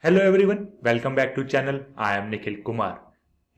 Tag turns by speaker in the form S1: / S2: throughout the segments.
S1: Hello everyone, welcome back to channel. I am Nikhil Kumar.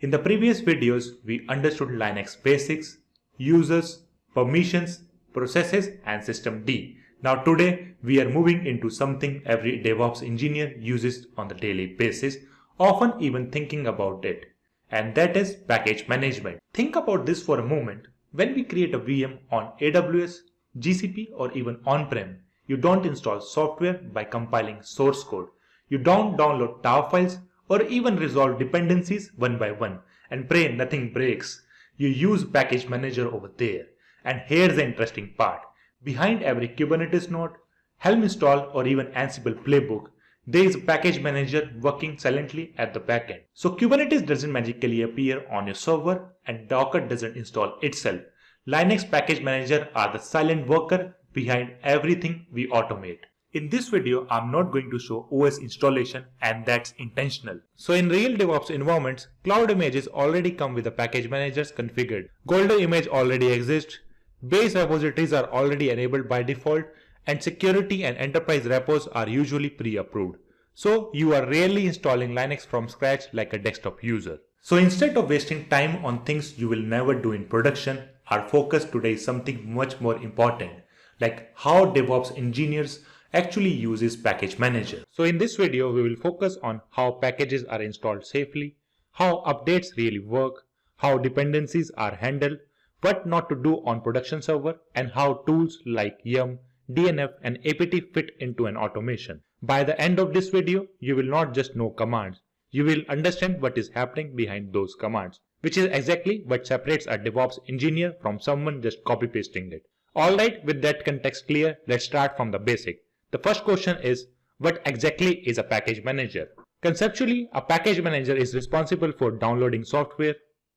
S1: In the previous videos, we understood Linux basics, users, permissions, processes and system D. Now today we are moving into something every DevOps engineer uses on the daily basis, often even thinking about it. And that is package management. Think about this for a moment. When we create a VM on AWS, GCP or even on-prem, you don't install software by compiling source code. You don't download tar files or even resolve dependencies one by one and pray nothing breaks. You use package manager over there. And here's the interesting part. Behind every Kubernetes node, Helm install or even Ansible playbook, there is a package manager working silently at the backend. So Kubernetes doesn't magically appear on your server and Docker doesn't install itself. Linux package manager are the silent worker behind everything we automate. In this video, I'm not going to show OS installation, and that's intentional. So in real DevOps environments, cloud images already come with the package managers configured. Golden image already exists, base repositories are already enabled by default, and security and enterprise repos are usually pre-approved. So you are rarely installing Linux from scratch like a desktop user. So instead of wasting time on things you will never do in production, our focus today is something much more important, like how DevOps engineers actually uses package manager. So in this video, we will focus on how packages are installed safely, how updates really work, how dependencies are handled, what not to do on production server, and how tools like yum, DNF, and apt fit into an automation. By the end of this video, you will not just know commands, you will understand what is happening behind those commands, which is exactly what separates a DevOps engineer from someone just copy pasting it. Alright, with that context clear, let's start from the basic. The first question is, what exactly is a package manager? Conceptually, a package manager is responsible for downloading software,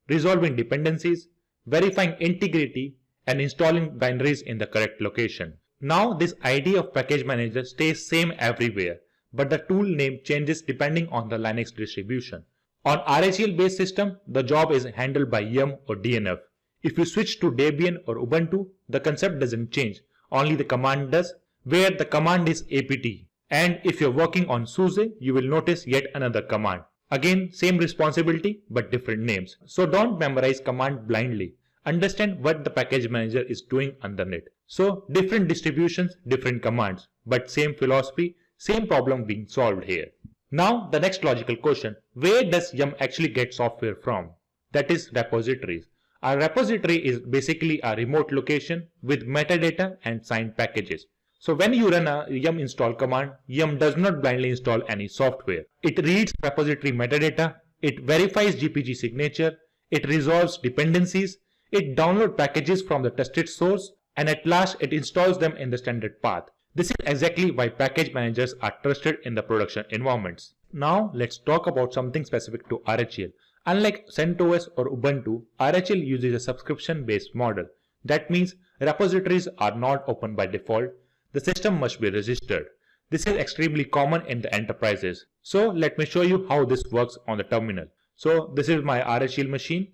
S1: resolving dependencies, verifying integrity, and installing binaries in the correct location. Now, this idea of package manager stays same everywhere, but the tool name changes depending on the Linux distribution. On RHEL based system, the job is handled by yum or DNF. If you switch to Debian or Ubuntu, the concept doesn't change, only the command does, where the command is apt. And if you're working on SUSE, you will notice yet another command. Again, same responsibility but different names. So don't memorize command blindly. Understand what the package manager is doing underneath. So different distributions, different commands, but same philosophy, same problem being solved here. Now the next logical question, where does yum actually get software from? That is repositories. A repository is basically a remote location with metadata and signed packages. So when you run a yum install command, yum does not blindly install any software. It reads repository metadata, it verifies GPG signature, it resolves dependencies, it downloads packages from the trusted source, and at last it installs them in the standard path. This is exactly why package managers are trusted in the production environments. Now let's talk about something specific to RHEL. Unlike CentOS or Ubuntu, RHEL uses a subscription-based model. That means repositories are not open by default. The system must be registered. This is extremely common in the enterprises. So let me show you how this works on the terminal. So this is my RHEL machine.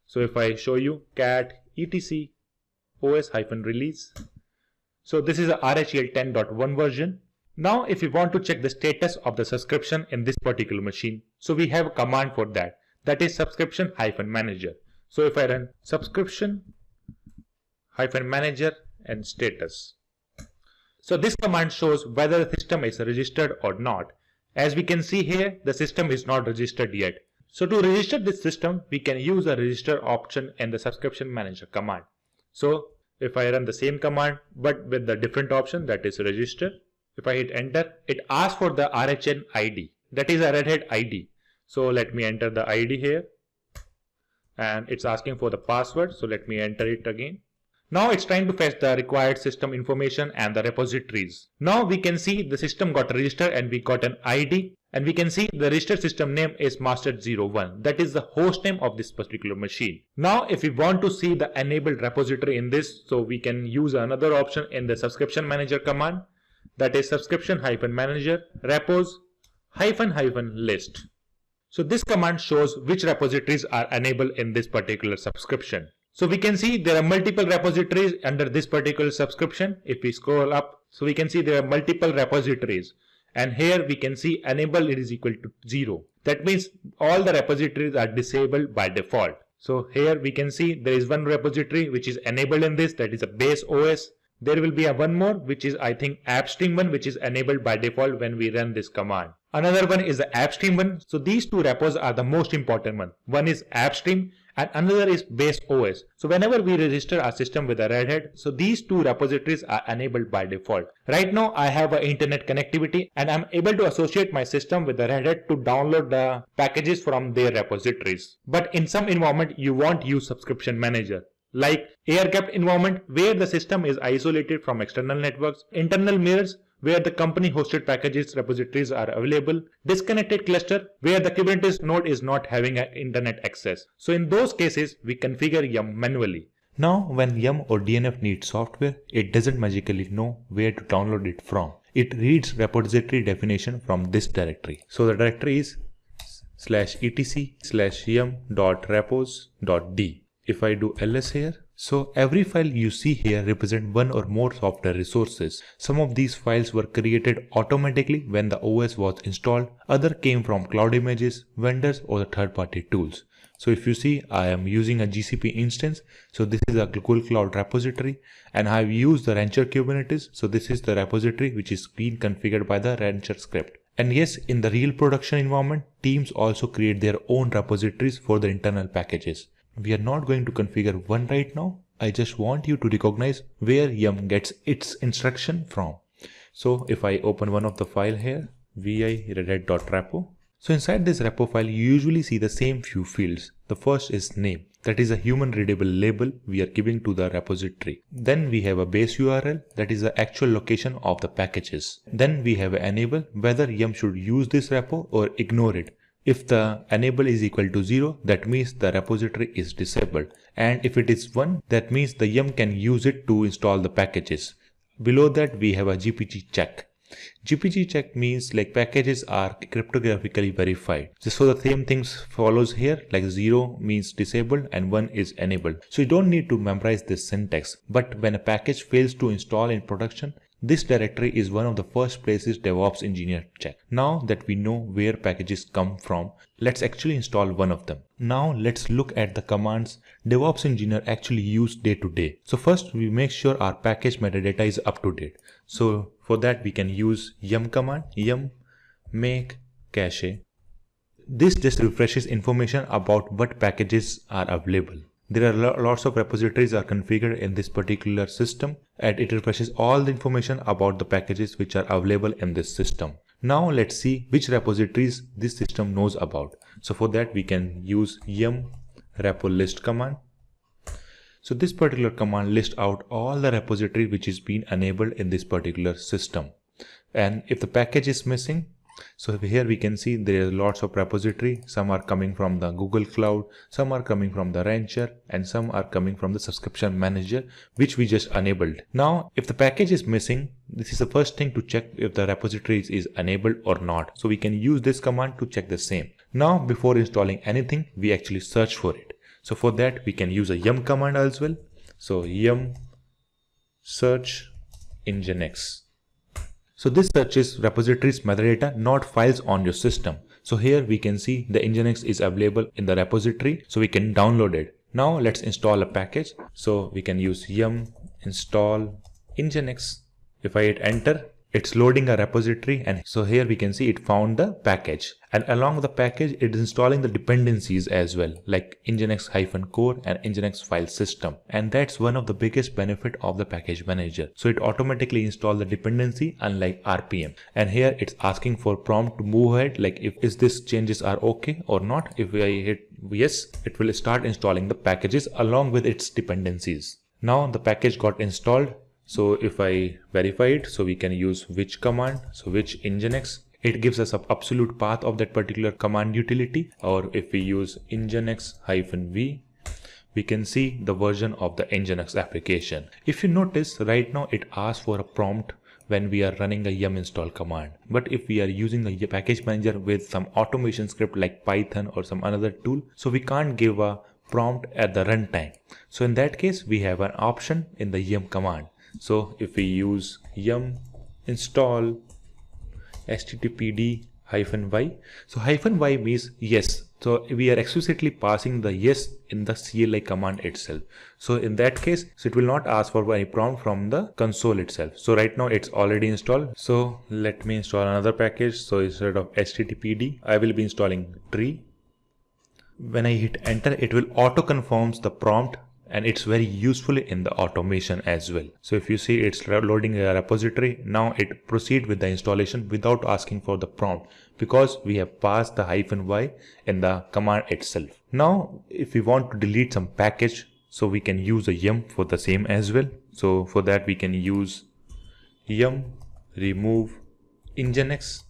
S1: So if I show you cat etc os-release. So this is a RHEL 10.1 version. Now if you want to check the status of the subscription in this particular machine, so we have a command for that. That is subscription-manager. So if I run subscription-manager and status. So this command shows whether the system is registered or not. As we can see here, the system is not registered yet. So to register this system, we can use the register option in the subscription manager command. So if I run the same command but with the different option, that is register, if I hit enter, it asks for the RHEL ID. That is a Red Hat ID. So let me enter the ID here. And it's asking for the password. So let me enter it again. Now it's trying to fetch the required system information and the repositories. Now we can see the system got registered and we got an ID, and we can see the registered system name is master01. That is the host name of this particular machine. Now if we want to see the enabled repository in this, so we can use another option in the subscription manager command. That is subscription-manager repos-list. So this command shows which repositories are enabled in this particular subscription. So we can see there are multiple repositories under this particular subscription. If we scroll up, so we can see there are multiple repositories. And here we can see enable is equal to 0. That means all the repositories are disabled by default. So here we can see there is one repository which is enabled in this, that is a base OS. There will be one more which is I think AppStream one, which is enabled by default when we run this command. Another one is the AppStream one. So these two repos are the most important one. One is AppStream and another is base OS. So whenever we register our system with a Red Hat, so these two repositories are enabled by default. Right now I have an internet connectivity and I'm able to associate my system with the Red Hat to download the packages from their repositories. But in some environment you won't use subscription manager, like air-gapped environment where the system is isolated from external networks, internal mirrors where the company hosted packages repositories are available, disconnected cluster where the Kubernetes node is not having an internet access. So in those cases we configure yum manually. Now when yum or DNF needs software, it doesn't magically know where to download it from. It reads repository definition from this directory. So the directory is /etc/yum.repos.d. If I do ls here, so every file you see here represent one or more software resources. Some of these files were created automatically when the OS was installed. Other came from cloud images, vendors or the third-party tools. So if you see, I am using a GCP instance. So this is a Google Cloud repository and I have used the Rancher Kubernetes. So this is the repository which is being configured by the Rancher script. And yes, in the real production environment, teams also create their own repositories for the internal packages. We are not going to configure one right now. I just want you to recognize where yum gets its instruction from. So if I open one of the file here, vi redhat.repo. So inside this repo file, you usually see the same few fields. The first is name. That is a human readable label we are giving to the repository. Then we have a base URL, that is the actual location of the packages. Then we have enable, whether yum should use this repo or ignore it. If the enable is equal to 0, that means the repository is disabled. And if it is 1, that means the yum can use it to install the packages. Below that we have a GPG check. GPG check means like packages are cryptographically verified. So the same things follows here, like 0 means disabled and 1 is enabled. So you don't need to memorize this syntax. But when a package fails to install in production, this directory is one of the first places DevOps engineer check. Now that we know where packages come from, let's actually install one of them. Now let's look at the commands DevOps engineer actually use day to day. So first we make sure our package metadata is up to date. So for that we can use yum command, yum make cache. This just refreshes information about what packages are available. There are lots of repositories are configured in this particular system and it refreshes all the information about the packages which are available in this system. Now let's see which repositories this system knows about. So for that we can use yum repo list command. So this particular command lists out all the repository which is being enabled in this particular system. And if the package is missing, so here we can see there are lots of repository. Some are coming from the Google Cloud, some are coming from the Rancher, and some are coming from the subscription manager, which we just enabled. Now, if the package is missing, this is the first thing to check if the repository is enabled or not. So we can use this command to check the same. Now, before installing anything, we actually search for it. So for that, we can use a yum command as well. So yum search nginx. So this searches repositories metadata, not files on your system. So here we can see the nginx is available in the repository, so we can download it. Now let's install a package. So we can use yum install nginx. If I hit enter, it's loading a repository, and so here we can see it found the package, and along the package it is installing the dependencies as well, like nginx-core and nginx file system. And that's one of the biggest benefit of the package manager. So it automatically installs the dependency unlike RPM. And here it's asking for prompt to move ahead, like if this changes are okay or not. If I hit yes, it will start installing the packages along with its dependencies. Now the package got installed. So if I verify it, so we can use which command, so which nginx, it gives us an absolute path of that particular command utility. Or if we use nginx-v, we can see the version of the nginx application. If you notice right now it asks for a prompt when we are running a yum install command. But if we are using a package manager with some automation script like Python or some another tool, so we can't give a prompt at the runtime. So in that case, we have an option in the yum command. So if we use yum install httpd -y. So -y means yes. So we are explicitly passing the yes in the CLI command itself. So in that case, so it will not ask for any prompt from the console itself. So right now it's already installed. So let me install another package. So instead of httpd, I will be installing tree. When I hit enter, it will auto confirms the prompt, and it's very useful in the automation as well. So if you see, it's loading a repository. Now it proceed with the installation without asking for the prompt, because we have passed the -y in the command itself. Now if we want to delete some package, so we can use a yum for the same as well. So for that we can use yum remove nginx.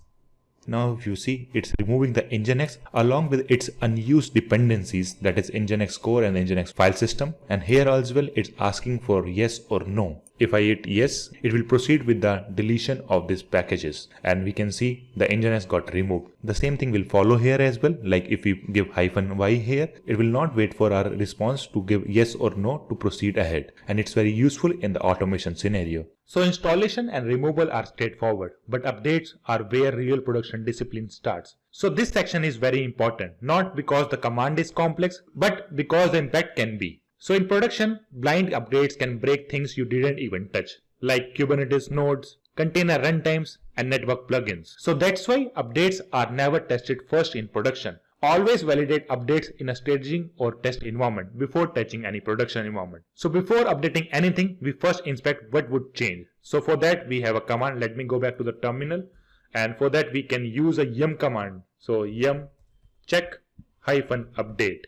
S1: Now if you see, it's removing the nginx along with its unused dependencies, that is nginx core and nginx file system. And here as well, it's asking for yes or no. If I hit yes, it will proceed with the deletion of these packages, and we can see the nginx got removed. The same thing will follow here as well. Like if we give -y here, it will not wait for our response to give yes or no to proceed ahead. And it's very useful in the automation scenario. So installation and removal are straightforward, but updates are where real production discipline starts. So this section is very important, not because the command is complex, but because the impact can be. So in production, blind updates can break things you didn't even touch, like Kubernetes nodes, container runtimes, and network plugins. So that's why updates are never tested first in production. Always validate updates in a staging or test environment before touching any production environment. So before updating anything, we first inspect what would change. So for that we have a command. Let me go back to the terminal, and for that we can use a yum command. So yum check -update.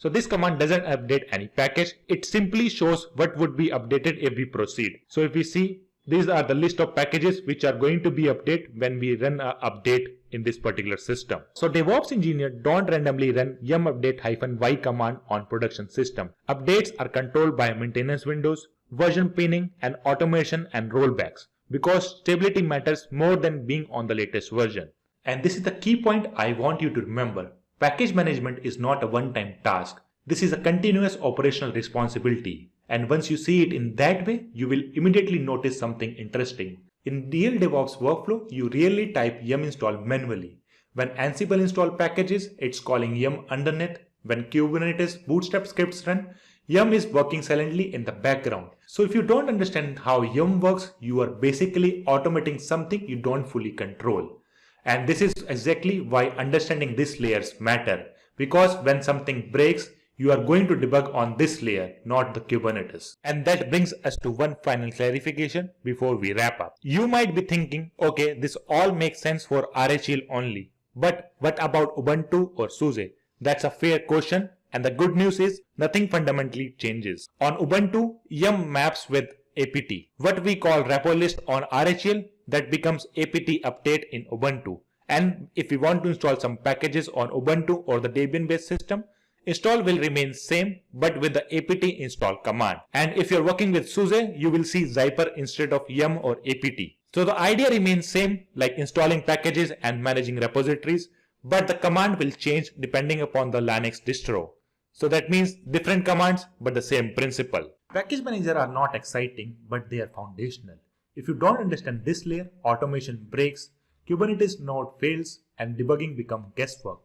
S1: So this command doesn't update any package. It simply shows what would be updated if we proceed. So if we see, these are the list of packages which are going to be updated when we run an update in this particular system. So DevOps engineer don't randomly run yum update -y command on production system. Updates are controlled by maintenance windows, version pinning, and automation and rollbacks, because stability matters more than being on the latest version. And this is the key point I want you to remember. Package management is not a one-time task. This is a continuous operational responsibility. And once you see it in that way, you will immediately notice something interesting. In real DevOps workflow, you rarely type yum install manually. When Ansible install packages, it's calling yum underneath. When Kubernetes bootstrap scripts run, yum is working silently in the background. So if you don't understand how yum works, you are basically automating something you don't fully control. And this is exactly why understanding these layers matter. Because when something breaks, you are going to debug on this layer, not the Kubernetes. And that brings us to one final clarification before we wrap up. You might be thinking, okay, this all makes sense for RHEL only. But what about Ubuntu or SUSE? That's a fair question. And the good news is nothing fundamentally changes. On Ubuntu, yum maps with apt. What we call repo list on RHEL, that becomes apt update in Ubuntu. And if we want to install some packages on Ubuntu or the Debian based system, install will remain same but with the apt install command. And if you're working with SUSE, you will see Zypper instead of yum or apt. So the idea remains same, like installing packages and managing repositories, but the command will change depending upon the Linux distro. So that means different commands but the same principle. Package manager are not exciting, but they are foundational. If you don't understand this layer, automation breaks, Kubernetes node fails, and debugging becomes guesswork.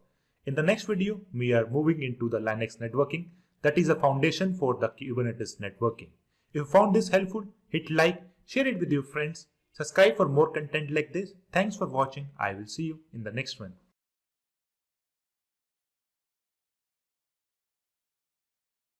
S1: In the next video, we are moving into the Linux networking, that is a foundation for the Kubernetes networking. If you found this helpful, hit like, share it with your friends, subscribe for more content like this. Thanks for watching. I will see you in the next one.